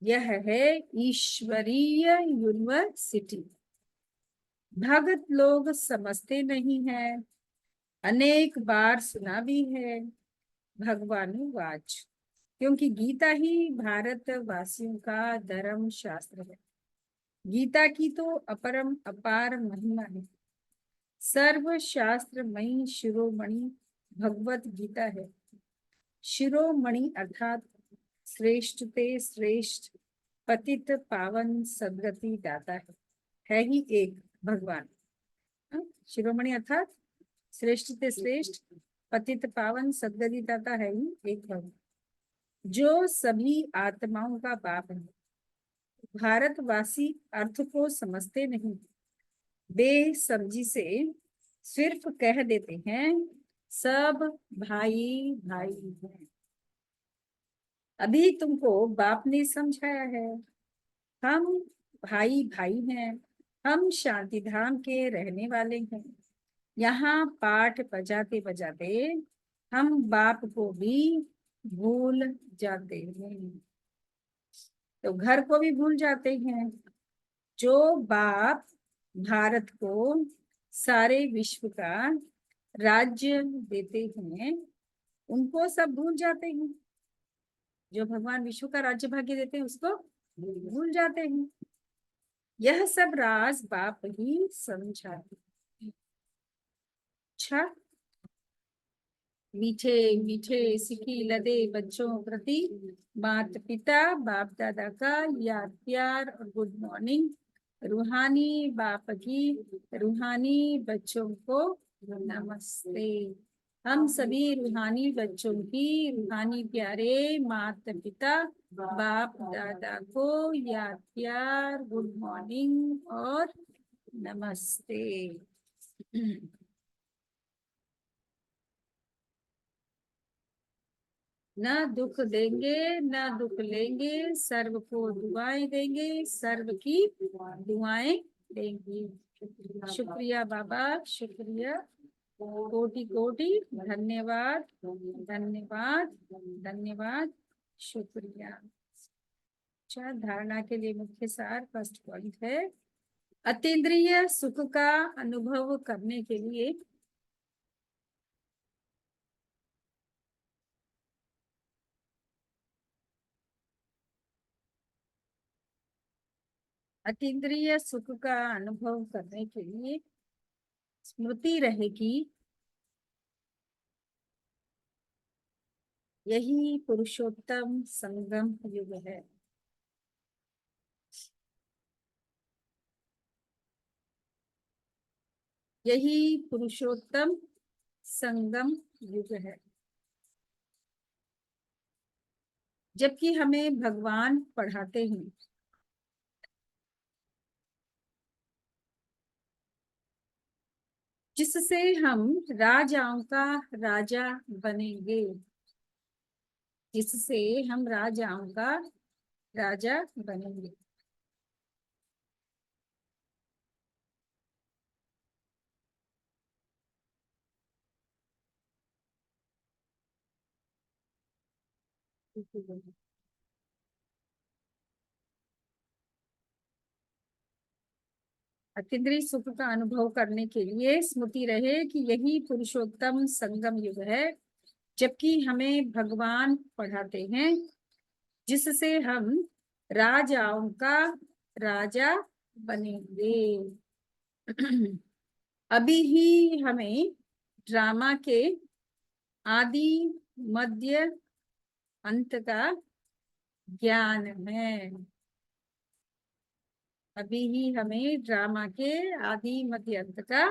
यह है ईश्वरीय यूनिवर्सिटी। भगत लोग समझते नहीं है, अनेक बार सुना भी है भगवानुवाच, क्योंकि गीता ही भारत वासियों का धर्म शास्त्र है। गीता की तो अपरम अपार महिमा है। सर्व शास्त्रमयी शिरोमणि भगवत गीता है। शिरोमणि अर्थात श्रेष्ठ ते श्रेष्ठ, पतित पावन सदगति दाता है ही एक भगवान। शिरोमणि अर्थात श्रेष्ठ ते श्रेष्ठ, पतित पावन सदगति दाता है ही एक भगवान, जो सभी आत्माओं का बाप है। भारतवासी अर्थ को समझते नहीं, बेसमझी से सिर्फ कह देते हैं सब भाई भाई हैं। अभी तुमको बाप ने समझाया है हम भाई भाई हैं, हम शांति धाम के रहने वाले हैं। यहाँ पाठ बजाते बजाते हम बाप को भी भूल जाते हैं, तो घर को भी भूल जाते हैं। जो बाप भारत को सारे विश्व का राज्य देते हैं उनको सब भूल जाते हैं। जो भगवान विश्व का राज्य भाग्य देते हैं उसको भूल जाते हैं। यह सब राज बाप ही समझाते हैं। अच्छा, मीठे मीठे सिकी लदे बच्चों प्रति माता पिता बाप दादा का याद प्यार और गुड मॉर्निंग। रूहानी बाप की रूहानी बच्चों को नमस्ते। हम सभी रूहानी बच्चों की रूहानी प्यारे माता पिता बाप दादा को याद प्यार गुड मॉर्निंग और नमस्ते। न दुख देंगे न दुख लेंगे, सर्व को दुआएं देंगे, सर्व की दुआएं देंगे। शुक्रिया बाबा, शुक्रिया, कोटि कोटि धन्यवाद धन्यवाद धन्यवाद, शुक्रिया। अच्छा, धारणा के लिए मुख्य सार फर्स्ट पॉइंट है अतीन्द्रिय सुख का अनुभव करने के लिए अतीन्द्रिय सुख का अनुभव करने के लिए स्मृति रहेगी यही पुरुषोत्तम संगम युग है। यही पुरुषोत्तम संगम युग है। जबकि हमें भगवान पढ़ाते हैं जिससे हम राजाओं का राजा बनेंगे, जिससे हम राजाओं का राजा बनेंगे। अतीन्द्रिय सुख का अनुभव करने के लिए स्मृति रहे कि यही पुरुषोत्तम संगम युग है। जबकि हमें भगवान पढ़ाते हैं जिससे हम राजाओं का राजा बनेंगे। अभी ही हमें ड्रामा के आदि मध्य अंत का ज्ञान है। अभी ही हमें ड्रामा के आदि मध्य अंत का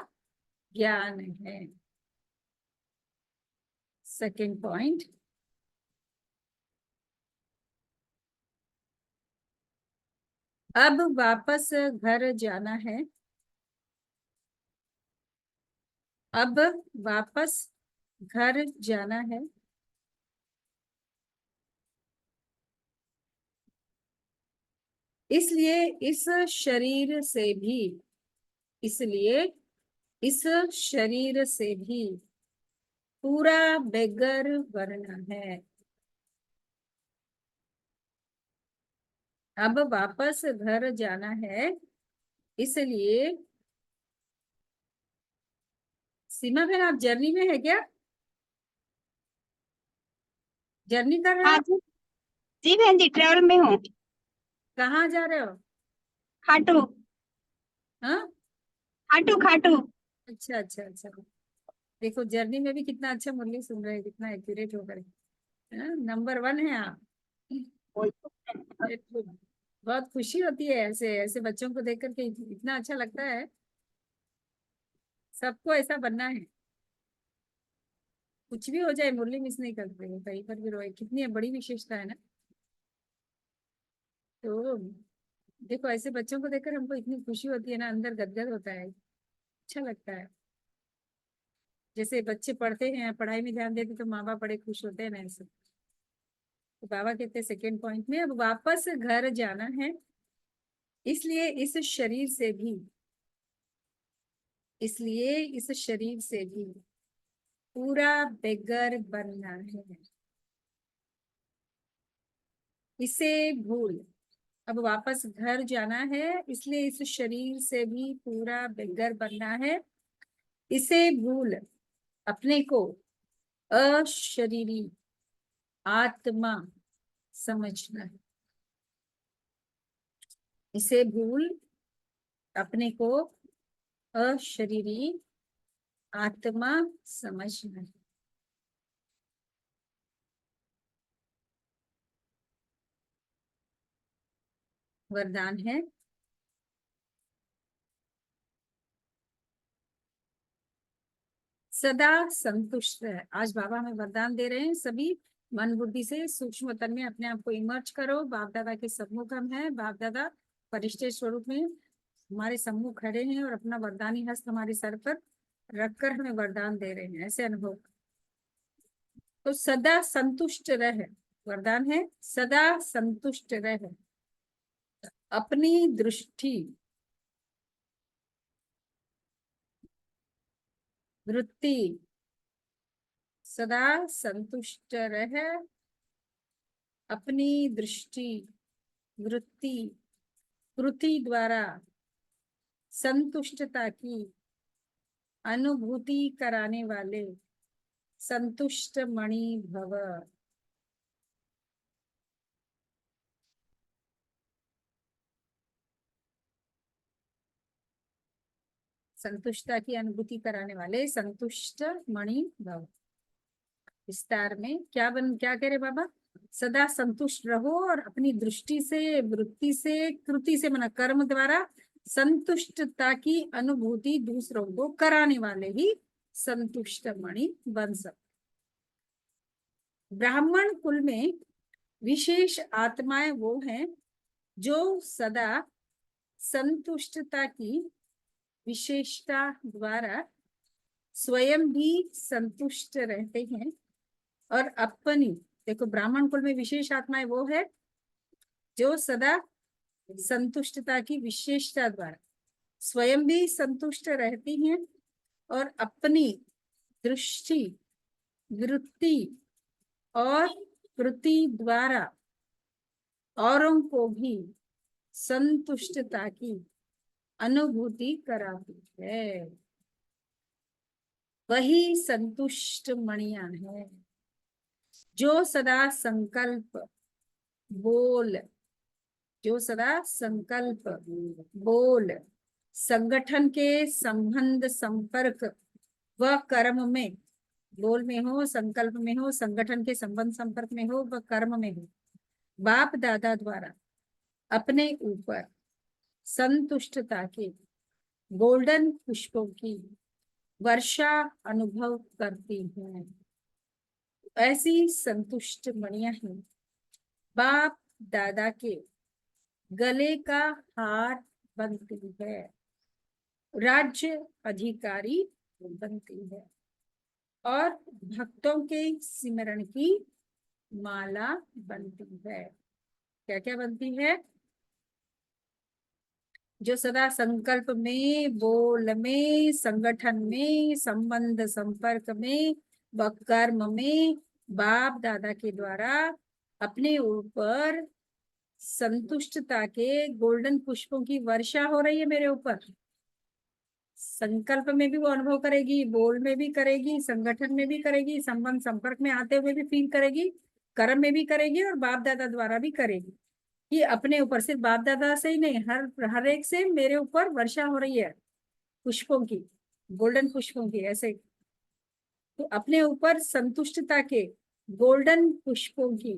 ज्ञान है। सेकंड पॉइंट, अब वापस घर जाना है। अब वापस घर जाना है। इसलिए इस शरीर से भी, इसलिए इस शरीर से भी पूरा बेगर बनना है। अब वापस घर जाना है, इसलिए सीमा बहन आप जर्नी में है क्या? जर्नी कर रहे हाँ हो? जी। जी बहन जी, ट्रेवल में हूँ। कहाँ जा रहे हो? खाटू। हाँ, खाटू खाटू। अच्छा अच्छा अच्छा। देखो जर्नी में भी कितना अच्छा मुरली सुन रहे हैं, कितना एक्यूरेट होकर। नंबर 1 है आप। बहुत खुशी होती है ऐसे ऐसे बच्चों को देख करके, इतना अच्छा लगता है। सबको ऐसा बनना है। कुछ भी हो जाए मुरली मिस नहीं करते हो, कहीं पर भी रोए, कितनी बड़ी विशेषता है ना। तो देखो ऐसे बच्चों को देखकर हमको इतनी खुशी होती है ना, अंदर गदगद होता है, अच्छा लगता है। जैसे बच्चे पढ़ते हैं, पढ़ाई में ध्यान देते तो माँ बाप बड़े खुश होते हैं ना, ऐसे। तो बाबा कहते हैं सेकेंड पॉइंट में, अब वापस घर जाना है, इसलिए इस शरीर से भी, इसलिए इस शरीर से भी पूरा बेगर बनना है। इसे भूल, अब वापस घर जाना है, इसलिए इस शरीर से भी पूरा बेगर बनना है। इसे भूल अपने को अशरीरी आत्मा समझना है। इसे भूल अपने को अशरीरी आत्मा समझना है। वरदान है, सदा संतुष्ट है। आज बाबा हमें वरदान दे रहे हैं, सभी मन बुद्धि से सूक्ष्म तन में अपने आप को इमर्ज करो। बाप दादा के सम्मुख हम हैं, बाप दादा परिष्ठे स्वरूप में हमारे सम्मुख खड़े हैं और अपना वरदानी हस्त हमारे सर पर रखकर हमें वरदान दे रहे हैं, ऐसे अनुभव। तो सदा संतुष्ट रहे, वरदान है सदा संतुष्ट रहे। अपनी दृष्टि, वृत्ति, सदा संतुष्ट रहे। अपनी दृष्टि, वृत्ति, कृति द्वारा संतुष्टता की अनुभूति कराने वाले संतुष्ट मणि भव। संतुष्टता की अनुभूति कराने वाले संतुष्ट मणि भव। विस्तार में क्या कह रहे बाबा? सदा संतुष्ट रहो और अपनी दृष्टि से, वृत्ति से, कृति से, माना कर्म द्वारा संतुष्टता की अनुभूति दूसरों को कराने वाले ही संतुष्ट मणि बन सकते। ब्राह्मण कुल में विशेष आत्माएं वो हैं जो सदा संतुष्टता की विशेषता द्वारा स्वयं भी संतुष्ट रहते हैं और अपनी, देखो ब्राह्मण कुल में विशेष आत्माएं वो है जो सदा संतुष्टता की विशेषता द्वारा स्वयं भी संतुष्ट रहती हैं और अपनी दृष्टि, वृत्ति और कृति द्वारा औरों को भी संतुष्टता की अनुभूति कराती है। वही संतुष्ट मणियां है जो सदा संकल्प, बोल, जो सदा संकल्प, बोल, संगठन के संबंध संपर्क व कर्म में, बोल में हो, संकल्प में हो, संगठन के संबंध संपर्क में हो व कर्म में हो, बाप दादा द्वारा अपने ऊपर संतुष्टता के गोल्डन पुष्पों की वर्षा अनुभव करती हूँ। ऐसी संतुष्ट मणियां ही बाप दादा के गले का हार बनती है, राज्य अधिकारी बनती है और भक्तों के सिमरण की माला बनती है। क्या क्या बनती है? जो सदा संकल्प में, बोल में, संगठन में, संबंध संपर्क में व कर्म में बाप दादा के द्वारा अपने ऊपर संतुष्टता के गोल्डन पुष्पों की वर्षा हो रही है मेरे ऊपर। संकल्प में भी वो अनुभव करेगी, बोल में भी करेगी, संगठन में भी करेगी, संबंध संपर्क में आते हुए भी फील करेगी, कर्म में भी करेगी और बाप दादा द्वारा भी करेगी। कि अपने ऊपर, सिर्फ बाप दादा से ही नहीं, हर एक से मेरे ऊपर वर्षा हो रही है पुष्पों की, गोल्डन पुष्पों की। ऐसे तो अपने ऊपर संतुष्टता के गोल्डन पुष्पों की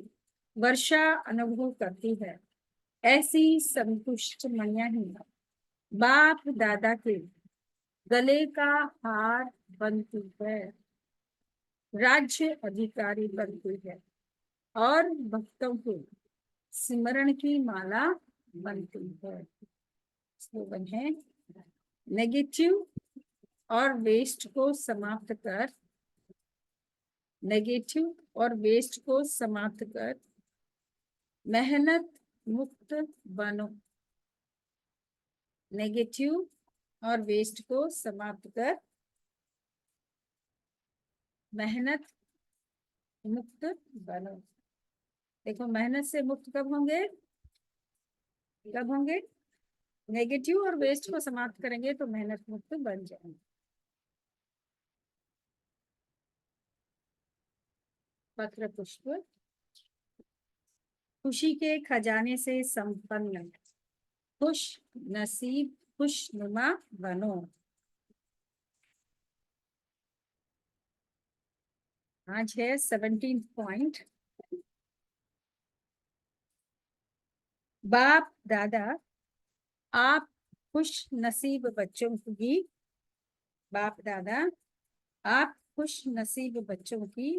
वर्षा अनुभव करती है। ऐसी संतुष्ट मणियां ही बाप दादा के गले का हार बनती है, राज्य अधिकारी बनती है और भक्तों के सिमरण की माला बनती है। स्लोगन है, नेगेटिव और वेस्ट को समाप्त कर, नेगेटिव और वेस्ट को समाप्त कर मेहनत मुक्त बनो। नेगेटिव और वेस्ट को समाप्त कर मेहनत मुक्त बनो। देखो, मेहनत से मुक्त कब होंगे? कब होंगे? नेगेटिव और वेस्ट को समाप्त करेंगे तो मेहनत मुक्त बन जाएंगे। पत्र पुष्प। खुशी के खजाने से संपन्न खुश नसीब खुशनुमा बनो। आज है 17 पॉइंट। बाप दादा आप खुश नसीब बच्चों की, बाप दादा आप खुश नसीब बच्चों की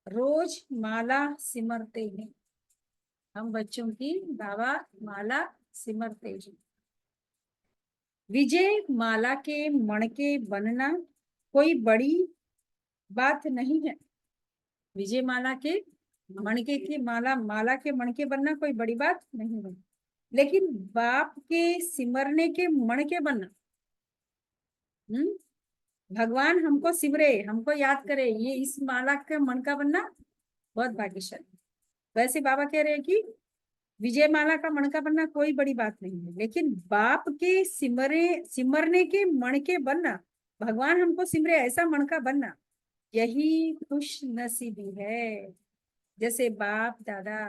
रोज माला सिमरते हैं। हम बच्चों की बाबा माला सिमरते हैं। विजय माला के मणके बनना कोई बड़ी बात नहीं है। विजय माला के मणके की माला के मणके बनना कोई बड़ी बात नहीं है, लेकिन बाप के सिमरने के मणके बनना, भगवान हमको सिमरे, हमको याद करे, ये इस माला के मणका बनना बहुत भाग्यशाली। वैसे बाबा कह रहे हैं कि विजय माला का मणका बनना कोई बड़ी बात नहीं है, लेकिन बाप के सिमरने के मणके बनना, भगवान हमको सिमरे ऐसा मणका बनना, यही खुश नसीबी है। जैसे बाप दादा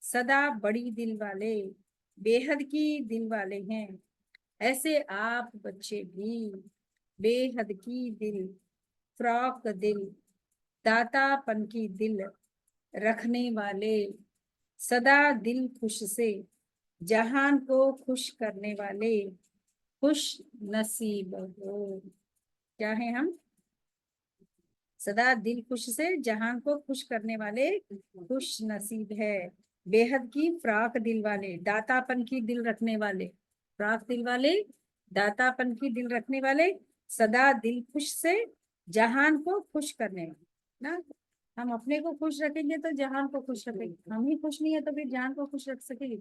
सदा बड़ी दिल वाले, बेहद की दिल वाले हैं, ऐसे आप बच्चे भी बेहद की दिल, फ्रॉक दिल, दातापन की दिल रखने वाले, सदा दिल खुश से जहान को खुश करने वाले खुश नसीब हो। क्या है हम? सदा दिल खुश से जहान को खुश करने वाले खुश नसीब है। बेहद की फ्राक दिल वाले, दातापन की दिल रखने वाले, फ्राक दिल वाले, दातापन की दिल रखने वाले, सदा दिल खुश से जहान को खुश करने वाले ना। हम अपने को खुश रखेंगे तो जहान को खुश रखेंगे, हम ही खुश नहीं है तो फिर जहान को खुश रख सकेंगे?